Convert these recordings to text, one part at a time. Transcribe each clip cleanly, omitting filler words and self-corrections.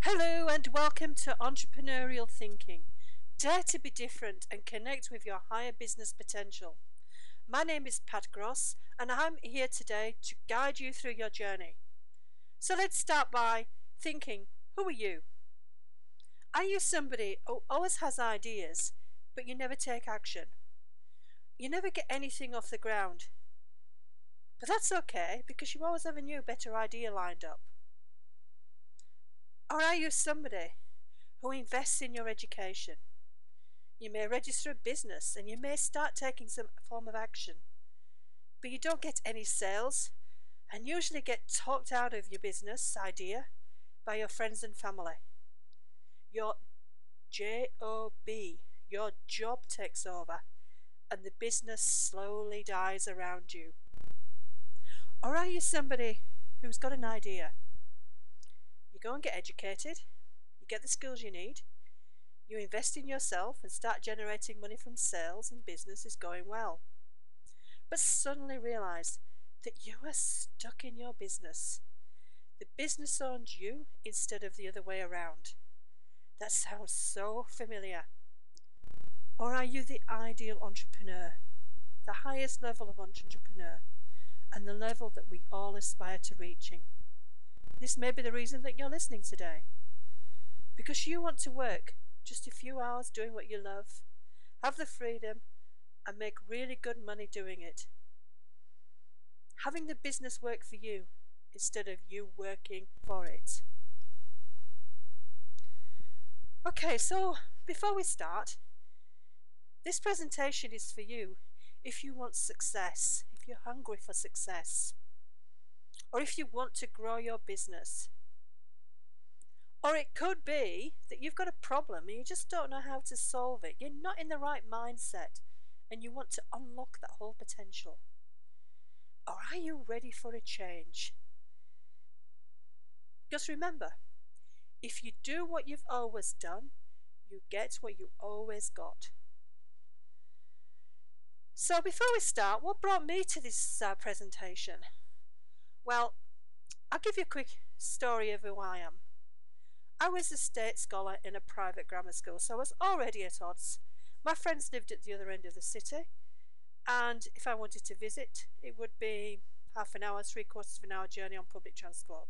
Hello and welcome to Entrepreneurial Thinking. Dare to be different and connect with your higher business potential. My name is Pat Gross and I'm here today to guide you through your journey. So let's start by thinking, who are you? Are you somebody who always has ideas, but you never take action? You never get anything off the ground. But that's okay because you always have a new, better idea lined up. Or are you somebody who invests in your education? You may register a business and you may start taking some form of action, but you don't get any sales and usually get talked out of your business idea by your friends and family. Your job, your job takes over and the business slowly dies around you. Or are you somebody who's got an idea? You go and get educated, you get the skills you need, you invest in yourself and start generating money from sales and business is going well. But suddenly realize that you are stuck in your business. The business owns you instead of the other way around. That sounds so familiar. Or are you the ideal entrepreneur? The highest level of entrepreneur and the level that we all aspire to reaching. This may be the reason that you're listening today. Because you want to work just a few hours doing what you love, have the freedom, and make really good money doing it. Having the business work for you instead of you working for it. Okay, so before we start, this presentation is for you if you want success, if you're hungry for success, or if you want to grow your business. Or it could be that you've got a problem and you just don't know how to solve it. You're not in the right mindset and you want to unlock that whole potential. Or are you ready for a change? Just remember, if you do what you've always done, you get what you always got. So before we start, what brought me to this presentation? Well, I'll give you a quick story of who I am. I was a state scholar in a private grammar school, so I was already at odds. My friends lived at the other end of the city, and if I wanted to visit, it would be half an hour, 3/4 of an hour journey on public transport.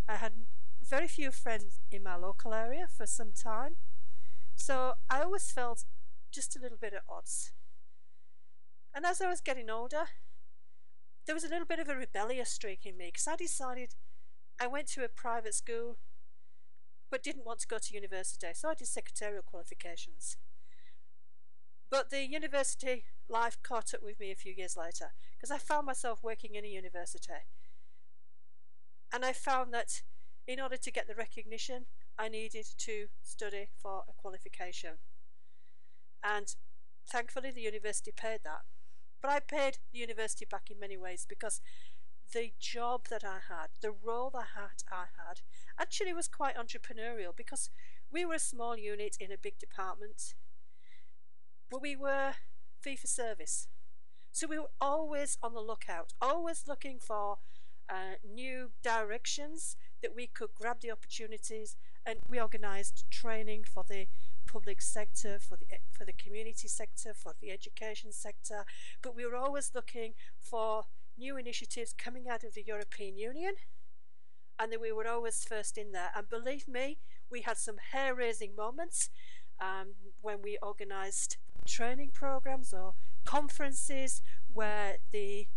I had very few friends in my local area for some time, so I always felt just a little bit at odds. And as I was getting older, there was a little bit of a rebellious streak in me because I decided I went to a private school but didn't want to go to university, so I did secretarial qualifications. But the university life caught up with me a few years later because I found myself working in a university. And I found that in order to get the recognition, I needed to study for a qualification. And thankfully the university paid that. But I paid the university back in many ways because the job that I had, the role that I had, actually was quite entrepreneurial because we were a small unit in a big department, but we were fee for service. So we were always on the lookout, always looking for new directions that we could grab the opportunities, and we organised training for the public sector, for the community sector, for the education sector, but we were always looking for new initiatives coming out of the European Union, and then we were always first in there. And believe me, we had some hair-raising moments when we organised training programs or conferences where the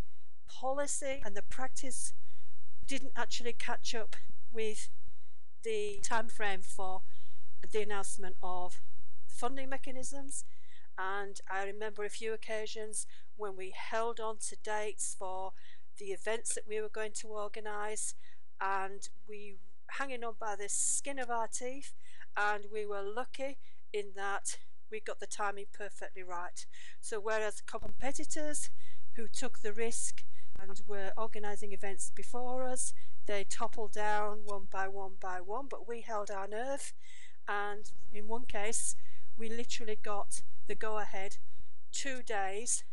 policy and the practice didn't actually catch up with the time frame for the announcement of funding mechanisms. And I remember a few occasions when we held on to dates for the events that we were going to organise, and we hanging on by the skin of our teeth, and we were lucky in that we got the timing perfectly right. So whereas competitors who took the risk and were organising events before us, they toppled down one by one, but we held our nerve, and in one case we literally got the go-ahead 2 days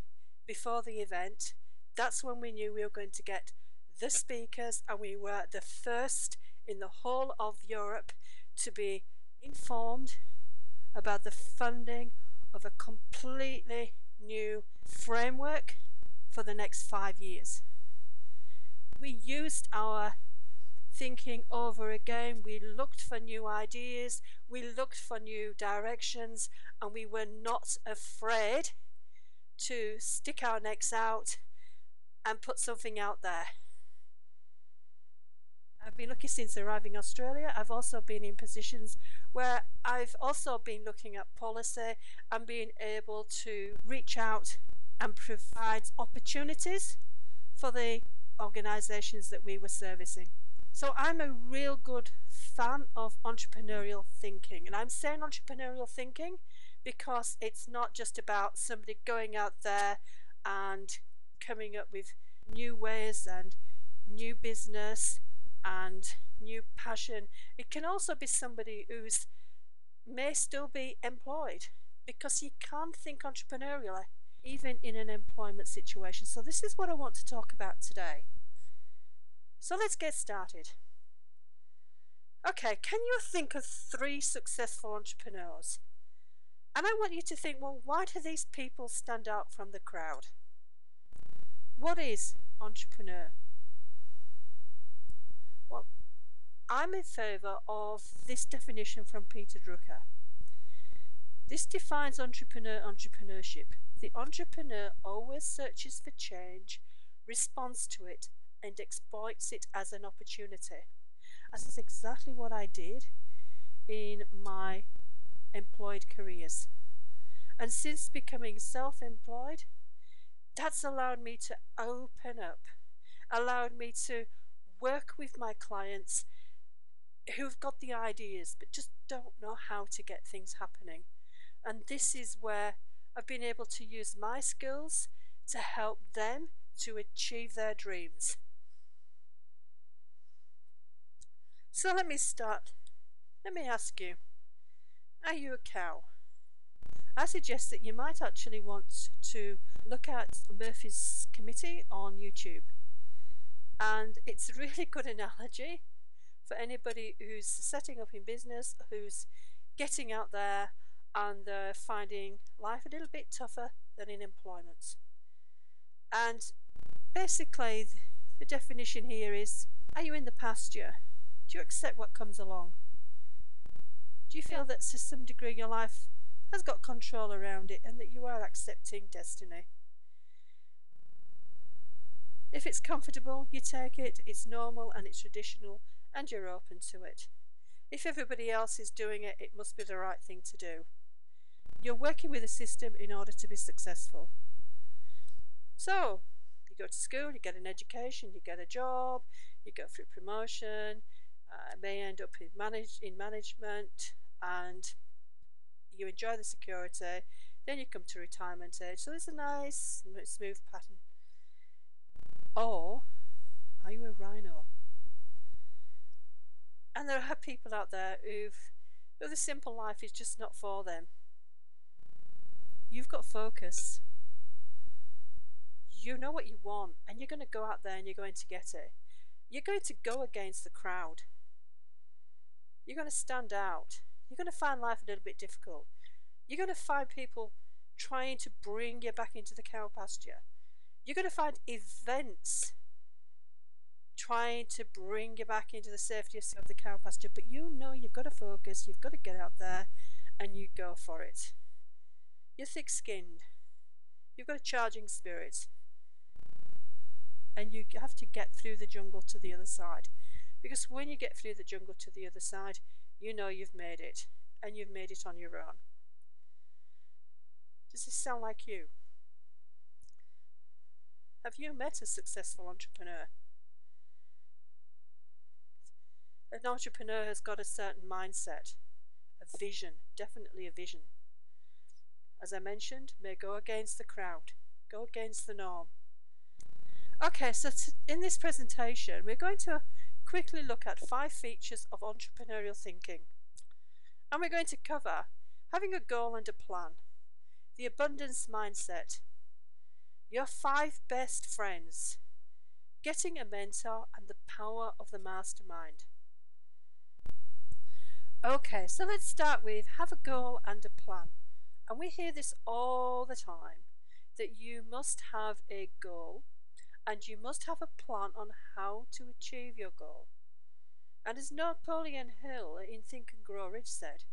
before the event. That's when we knew we were going to get the speakers, and we were the first in the whole of Europe to be informed about the funding of a completely new framework for the next 5 years. We used our thinking over again. We looked for new ideas, we looked for new directions, and we were not afraid to stick our necks out and put something out there. I've been lucky since arriving in Australia. I've also been in positions where I've also been looking at policy and being able to reach out and provide opportunities for the organisations that we were servicing. So I'm a real good fan of entrepreneurial thinking. And I'm saying entrepreneurial thinking because it's not just about somebody going out there and coming up with new ways and new business and new passion. It can also be somebody who's may still be employed, because you can think entrepreneurially even in an employment situation. So this is what I want to talk about today. So let's get started. Okay, can you think of 3 successful entrepreneurs? And I want you to think, well, why do these people stand out from the crowd? What is entrepreneur? Well, I'm in favour of this definition from Peter Drucker. This defines entrepreneurship. The entrepreneur always searches for change, responds to it, and exploits it as an opportunity. And this is exactly what I did in my employed careers. And since becoming self-employed, that's allowed me to open up, allowed me to work with my clients who've got the ideas but just don't know how to get things happening. And this is where I've been able to use my skills to help them to achieve their dreams. So let me start. Let me ask you, are you a cow? I suggest that you might actually want to look at Murphy's Committee on YouTube. And it's a really good analogy for anybody who's setting up in business, who's getting out there and finding life a little bit tougher than in employment. And basically the definition here is, are you in the pasture? Do you accept what comes along? Do you feel that to some degree your life has got control around it and that you are accepting destiny? If it's comfortable, you take it, it's normal and it's traditional, and you're open to it. If everybody else is doing it, it must be the right thing to do. You're working with a system in order to be successful. So, you go to school, you get an education, you get a job, you go through promotion, may end up in management, and you enjoy the security. Then you come to retirement age. So there's a nice, smooth pattern. Or are you a rhino? And there are people out there who the simple life is just not for them. You've got focus. You know what you want, and you're going to go out there and you're going to get it. You're going to go against the crowd. You're going to stand out. You're going to find life a little bit difficult. You're going to find people trying to bring you back into the cow pasture. You're going to find events trying to bring you back into the safety of the cow pasture, but you know you've got to focus, you've got to get out there and you go for it. You're thick-skinned. You've got a charging spirit. And you have to get through the jungle to the other side. Because when you get through the jungle to the other side, you know you've made it. And you've made it on your own. Does this sound like you? Have you met a successful entrepreneur? An entrepreneur has got a certain mindset, a vision, definitely a vision. As I mentioned, may go against the crowd, go against the norm. Okay, so in this presentation, we're going to quickly look at 5 features of entrepreneurial thinking. And we're going to cover having a goal and a plan, the abundance mindset, your 5 best friends, getting a mentor, and the power of the mastermind. Okay, so let's start with have a goal and a plan. And we hear this all the time that you must have a goal and you must have a plan on how to achieve your goal. And as Napoleon Hill in Think and Grow Rich said,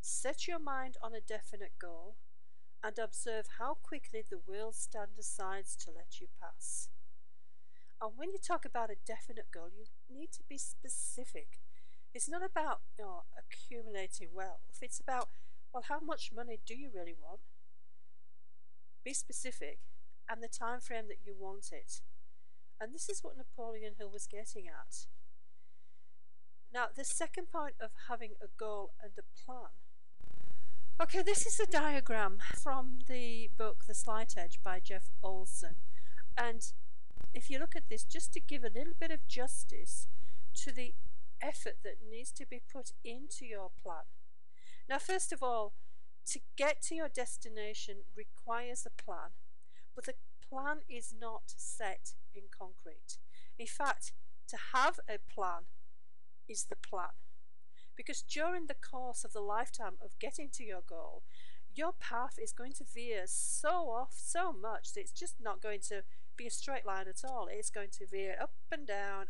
set your mind on a definite goal and observe how quickly the world stands aside to let you pass. And when you talk about a definite goal, you need to be specific. It's not about accumulating wealth. It's about, well, how much money do you really want? Be specific and the time frame that you want it. And this is what Napoleon Hill was getting at. Now, the second point of having a goal and a plan. Okay, this is a diagram from the book The Slight Edge by Jeff Olson. And if you look at this, just to give a little bit of justice to the effort that needs to be put into your plan. Now, first of all, to get to your destination requires a plan, but the plan is not set in concrete. In fact, to have a plan is the plan. Because during the course of the lifetime of getting to your goal, your path is going to veer so off so much that it's just not going to be a straight line at all. It's going to veer up and down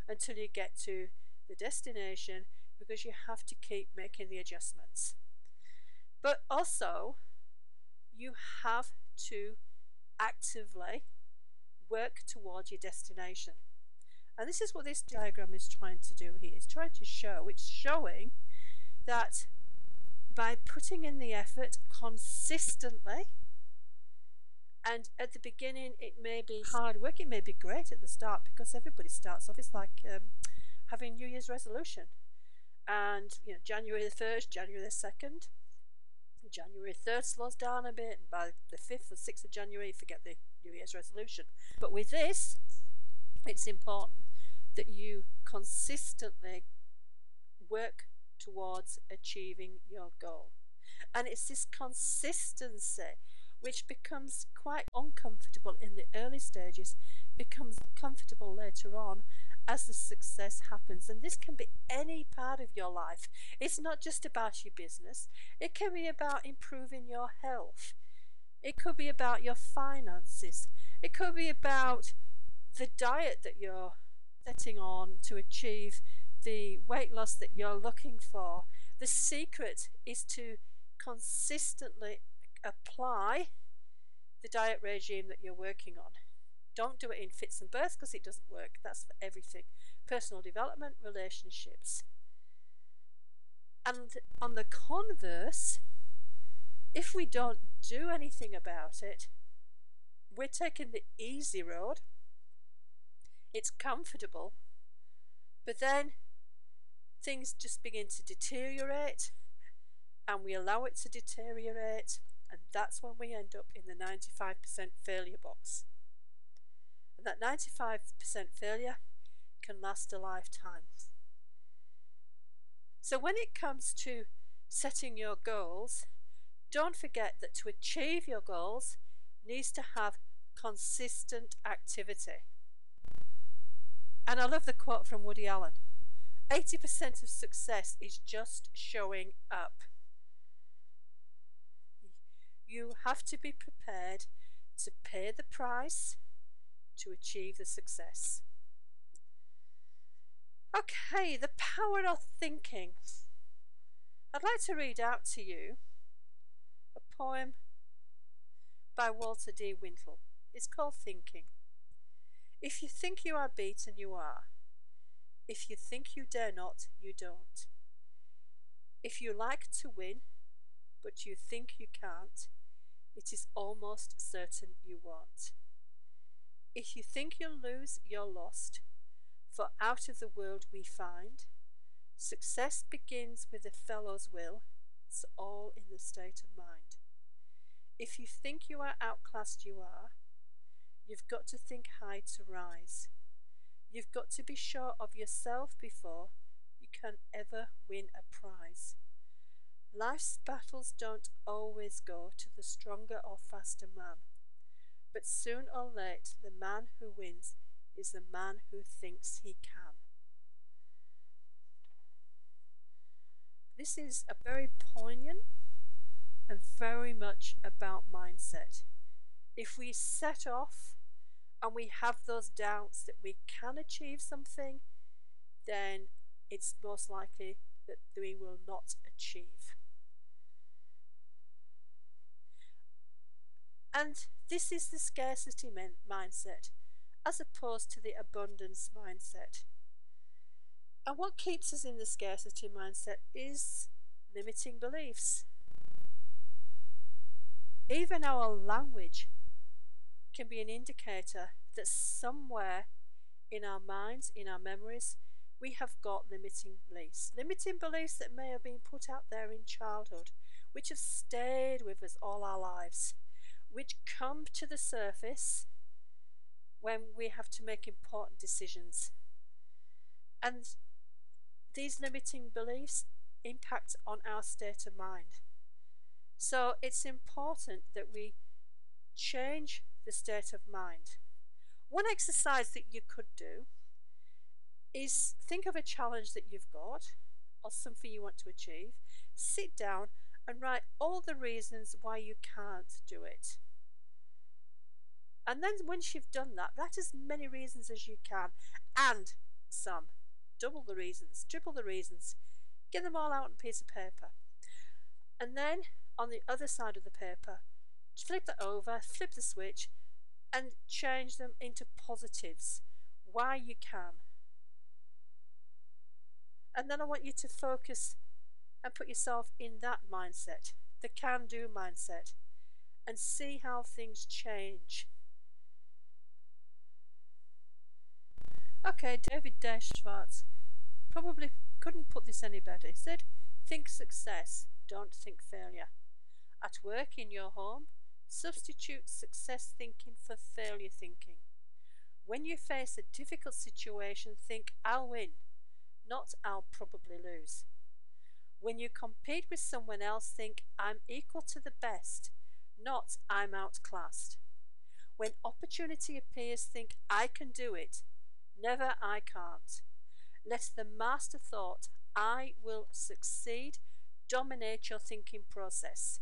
until you get to the destination, because you have to keep making the adjustments. But also, you have to actively work towards your destination. And this is what this diagram is trying to do here. It's trying to show, it's showing that by putting in the effort consistently, and at the beginning it may be hard work, it may be great at the start because everybody starts off, it's like having New Year's resolution. And January the 1st, January the 2nd, January 3rd slows down a bit, and by the 5th or 6th of January you forget the New Year's resolution. But with this, it's important that you consistently work towards achieving your goal. And it's this consistency which becomes quite uncomfortable in the early stages, becomes comfortable later on as the success happens. And this can be any part of your life. It's not just about your business. It can be about improving your health. It could be about your finances. It could be about the diet that you're setting on to achieve the weight loss that you're looking for. The secret is to consistently apply the diet regime that you're working on. Don't do it in fits and bursts because it doesn't work. That's for everything. Personal development, relationships. And on the converse, if we don't do anything about it, we're taking the easy road. It's comfortable, but then things just begin to deteriorate, and we allow it to deteriorate, and that's when we end up in the 95% failure box. And that 95% failure can last a lifetime. So when it comes to setting your goals, don't forget that to achieve your goals needs to have consistent activity. And I love the quote from Woody Allen. 80% of success is just showing up. You have to be prepared to pay the price to achieve the success. Okay, the power of thinking. I'd like to read out to you a poem by Walter D. Wintle. It's called Thinking. If you think you are beaten, you are. If you think you dare not, you don't. If you like to win, but you think you can't, it is almost certain you won't. If you think you'll lose, you're lost, for out of the world we find, success begins with a fellow's will, it's all in the state of mind. If you think you are outclassed, you are. You've got to think high to rise. You've got to be sure of yourself before you can ever win a prize. Life's battles don't always go to the stronger or faster man, but soon or late the man who wins is the man who thinks he can. This is a very poignant and very much about mindset. If we set off and we have those doubts that we can achieve something, then it's most likely that we will not achieve. And this is the scarcity mindset as opposed to the abundance mindset. And what keeps us in the scarcity mindset is limiting beliefs. Even our language can be an indicator that somewhere in our minds, in our memories, we have got limiting beliefs. Limiting beliefs that may have been put out there in childhood, which have stayed with us all our lives, which come to the surface when we have to make important decisions. And these limiting beliefs impact on our state of mind. So it's important that we change the state of mind. One exercise that you could do is think of a challenge that you've got or something you want to achieve. Sit down and write all the reasons why you can't do it. And then once you've done that, write as many reasons as you can, and some. Double the reasons, triple the reasons. Get them all out on a piece of paper. And then on the other side of the paper, flip that over, flip the switch, and change them into positives. Why you can. And then I want you to focus and put yourself in that mindset, the can-do mindset, and see how things change. Okay, David Schwartz probably couldn't put this any better. He said, think success, don't think failure. At work, in your home, substitute success thinking for failure thinking. When you face a difficult situation, think I'll win, not I'll probably lose. When you compete with someone else, think I'm equal to the best, not I'm outclassed. When opportunity appears, think I can do it, never I can't. Let the master thought, I will succeed, dominate your thinking process.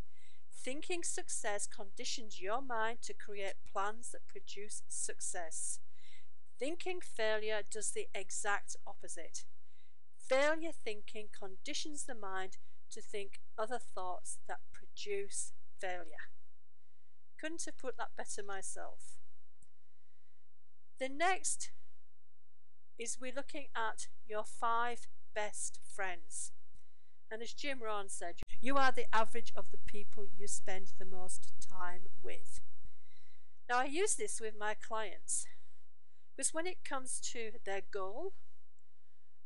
Thinking success conditions your mind to create plans that produce success. Thinking failure does the exact opposite. Failure thinking conditions the mind to think other thoughts that produce failure. Couldn't have put that better myself. The next is we're looking at your 5 best friends. And as Jim Rohn said, you are the average of the people you spend the most time with. Now I use this with my clients because when it comes to their goal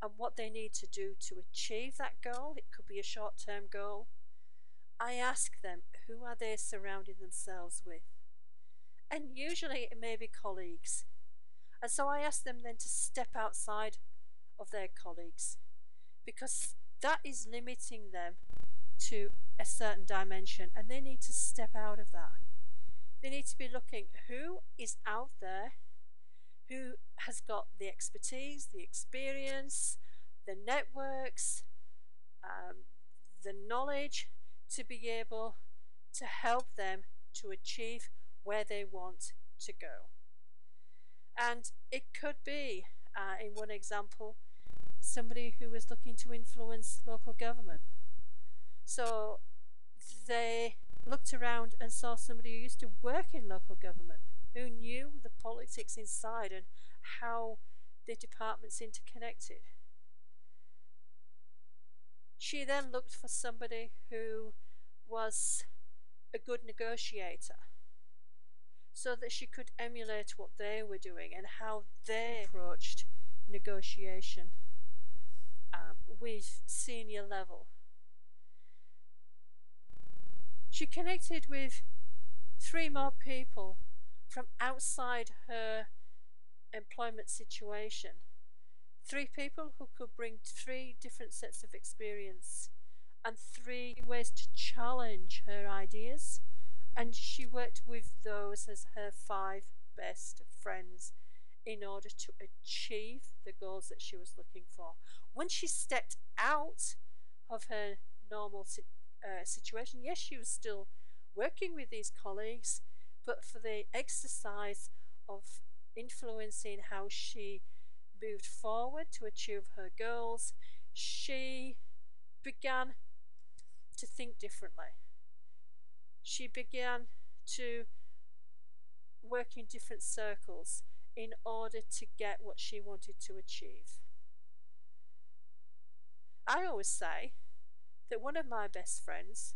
and what they need to do to achieve that goal, it could be a short-term goal, I ask them, who are they surrounding themselves with? And usually it may be colleagues. And so I ask them then to step outside of their colleagues, because that is limiting them to a certain dimension, and they need to step out of that. They need to be looking who is out there, who has got the expertise, the experience, the networks, the knowledge to be able to help them to achieve where they want to go. And it could be, in one example, somebody who was looking to influence local government. So they looked around and saw somebody who used to work in local government, who knew the politics inside and how the departments interconnected. She then looked for somebody who was a good negotiator, so that she could emulate what they were doing and how they approached negotiation with senior level. She connected with 3 more people from outside her employment situation. 3 people who could bring 3 different sets of experience and 3 ways to challenge her ideas. And she worked with those as her 5 best friends in order to achieve the goals that she was looking for. When she stepped out of her normal situation. Yes, she was still working with these colleagues, but for the exercise of influencing how she moved forward to achieve her goals, she began to think differently. She began to work in different circles in order to get what she wanted to achieve. I always say that one of my best friends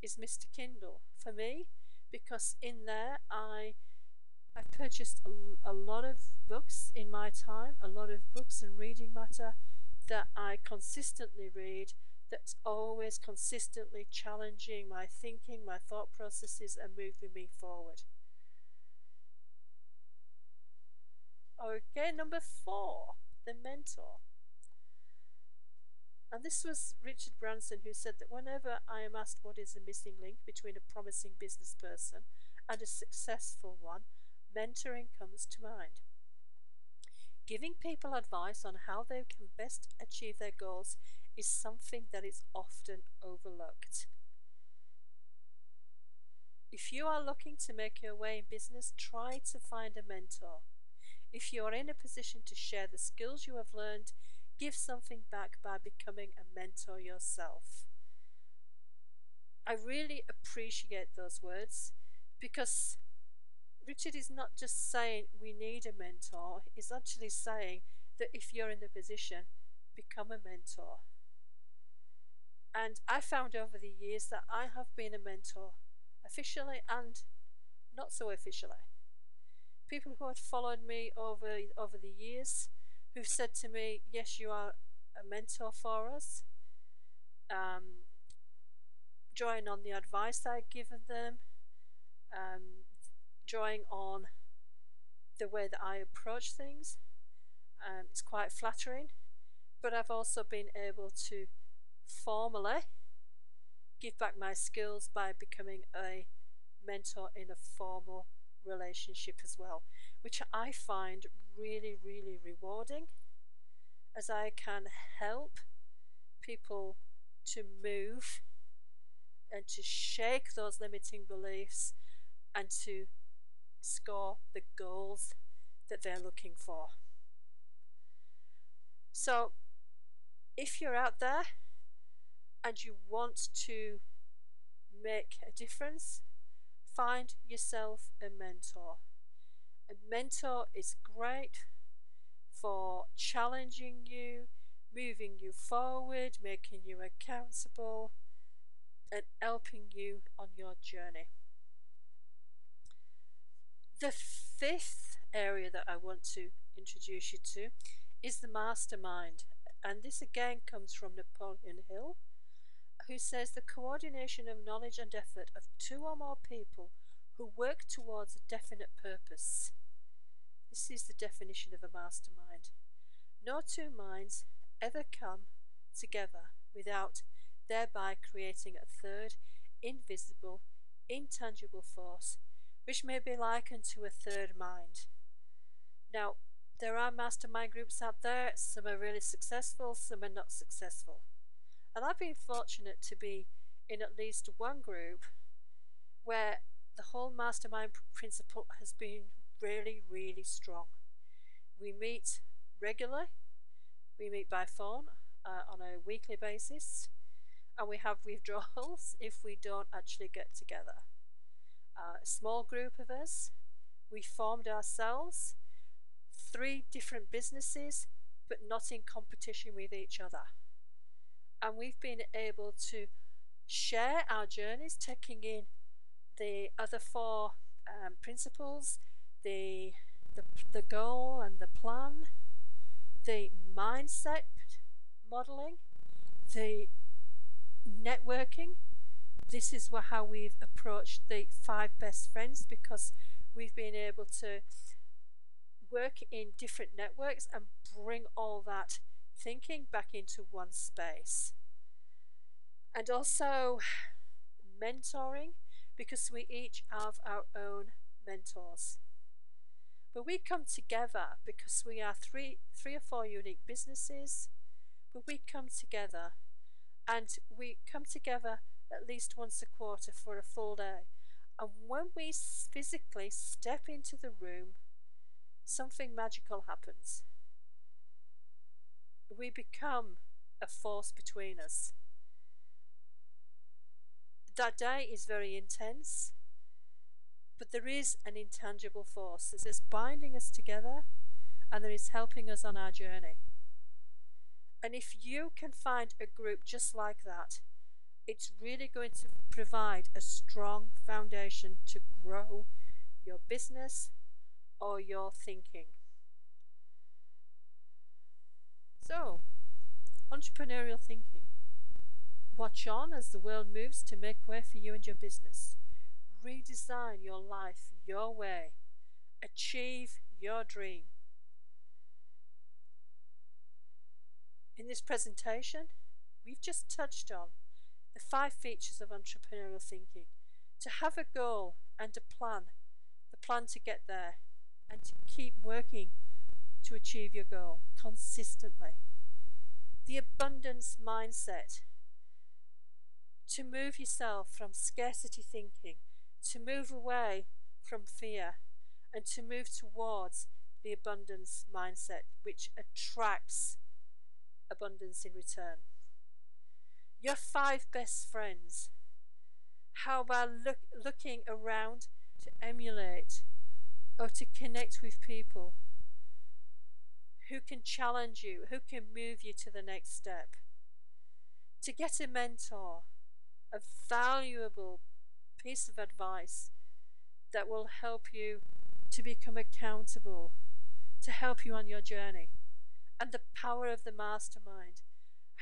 is Mr. Kindle for me, because in there I've purchased a lot of books in my time, a lot of books and reading matter that I consistently read, that's always consistently challenging my thinking, my thought processes, and moving me forward. Okay, number 4, the mentor. And this was Richard Branson, who said that whenever I am asked what is the missing link between a promising business person and a successful one, mentoring comes to mind. Giving people advice on how they can best achieve their goals is something that is often overlooked. If you are looking to make your way in business, try to find a mentor. If you are in a position to share the skills you have learned, give something back by becoming a mentor yourself. I really appreciate those words, because Richard is not just saying we need a mentor, he's actually saying that if you're in the position, become a mentor. And I found over the years that I have been a mentor, officially and not so officially. People who had followed me over the years, who've said to me, yes, you are a mentor for us, um, drawing on the advice I'd given them, drawing on the way that I approach things. It's quite flattering, but I've also been able to formally give back my skills by becoming a mentor in a formal relationship as well, which I find really, really rewarding, as I can help people to move and to shake those limiting beliefs and to score the goals that they're looking for. So, if you're out there and you want to make a difference, find yourself a mentor. A mentor is great for challenging you, moving you forward, making you accountable, and helping you on your journey. The 5th area that I want to introduce you to is the mastermind. And this again comes from Napoleon Hill, who says the coordination of knowledge and effort of 2 or more people who work towards a definite purpose. This is the definition of a mastermind. No 2 minds ever come together without thereby creating a third, invisible, intangible force, which may be likened to a third mind. Now, there are mastermind groups out there. Some are really successful, some are not successful. And I've been fortunate to be in at least one group where the whole mastermind principle has been really, really strong. We meet regularly, we meet by phone on a weekly basis, and we have withdrawals if we don't actually get together. A small group of us, we formed ourselves, 3 different businesses, but not in competition with each other. And we've been able to share our journeys, taking in the other 4 principles, the goal and the plan, the mindset modeling, the networking. This is how we've approached the 5 best friends, because we've been able to work in different networks and bring all that thinking back into one space. And also mentoring, because we each have our own mentors. But we come together because we are three or four unique businesses, but we come together And we come together at least once a quarter for a full day. And when we physically step into the room, something magical happens. We become a force between us. That day is very intense, but there is an intangible force that is binding us together and that is helping us on our journey. And if you can find a group just like that, it's really going to provide a strong foundation to grow your business or your thinking. So, entrepreneurial thinking. Watch on as the world moves to make way for you and your business. Redesign your life your way. Achieve your dream. In this presentation, we've just touched on the 5 features of entrepreneurial thinking. To have a goal and a plan, the plan to get there, and to keep working to achieve your goal consistently. The abundance mindset, to move yourself from scarcity thinking, to move away from fear, and to move towards the abundance mindset, which attracts abundance in return. Your 5 best friends. How about looking around to emulate or to connect with people who can challenge you, who can move you to the next step? To get a mentor, a valuable piece of advice that will help you to become accountable, to help you on your journey. And the power of the mastermind,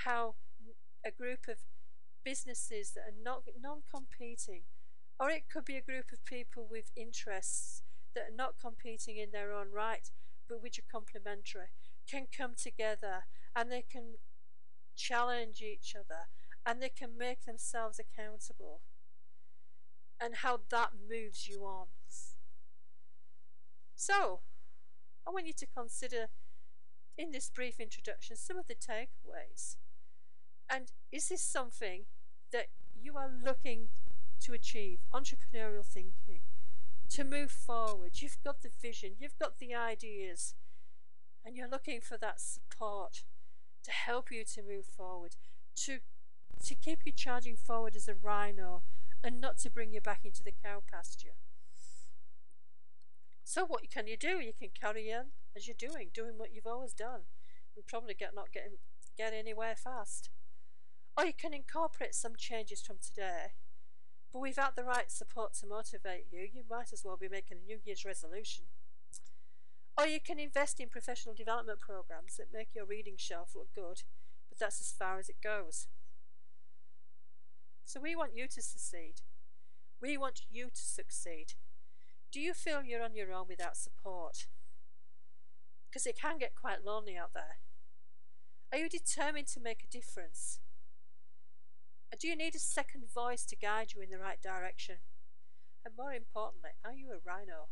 how a group of businesses that are not non-competing, or it could be a group of people with interests that are not competing in their own right, but which are complementary, can come together and they can challenge each other and they can make themselves accountable, and how that moves you on. So, I want you to consider in this brief introduction some of the takeaways. And is this something that you are looking to achieve? Entrepreneurial thinking, to move forward. You've got the vision, you've got the ideas, and you're looking for that support to help you to move forward, to keep you charging forward as a rhino and not to bring you back into the cow pasture. So what can you do? You can carry on as you're doing what you've always done, and probably not get anywhere fast. Or you can incorporate some changes from today, but without the right support to motivate you, you might as well be making a New Year's resolution. Or you can invest in professional development programs that make your reading shelf look good, but that's as far as it goes. So we want you to succeed. We want you to succeed. Do you feel you're on your own without support? Because it can get quite lonely out there. Are you determined to make a difference? Or do you need a second voice to guide you in the right direction? And more importantly, are you a rhino?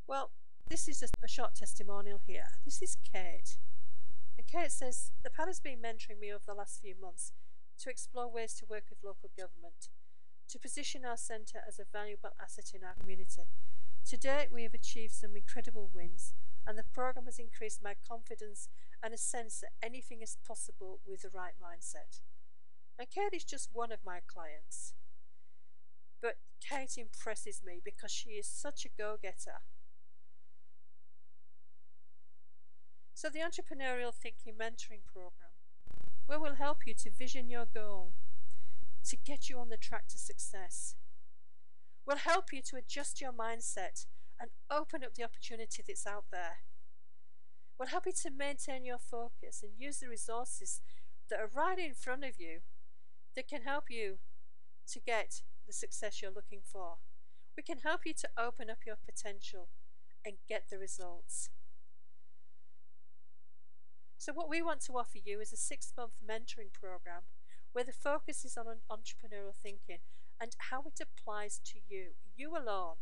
Well, this is just a short testimonial here. This is Kate. And Kate says, the pad has been mentoring me over the last few months to explore ways to work with local government, to position our centre as a valuable asset in our community. To date, we have achieved some incredible wins, and the programme has increased my confidence and a sense that anything is possible with the right mindset. And Kate is just one of my clients. But Kate impresses me because she is such a go-getter. So the Entrepreneurial Thinking Mentoring Programme, where we'll help you to vision your goal, to get you on the track to success. We'll help you to adjust your mindset and open up the opportunity that's out there. We'll help you to maintain your focus and use the resources that are right in front of you that can help you to get the success you're looking for. We can help you to open up your potential and get the results. So what we want to offer you is a 6-month mentoring program where the focus is on entrepreneurial thinking and how it applies to you alone.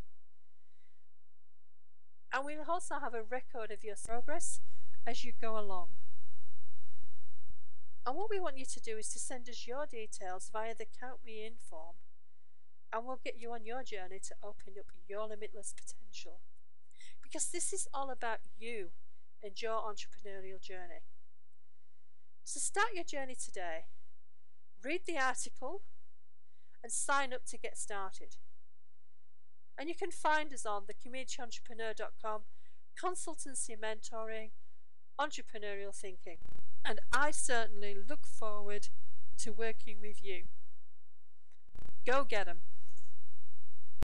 And we'll also have a record of your progress as you go along. And what we want you to do is to send us your details via the Count Me In form, and we'll get you on your journey to open up your limitless potential. Because this is all about you and your entrepreneurial journey. So start your journey today. Read the article and sign up to get started. And you can find us on thecommunityentrepreneur.com, consultancy mentoring, entrepreneurial thinking. And I certainly look forward to working with you. Go get 'em.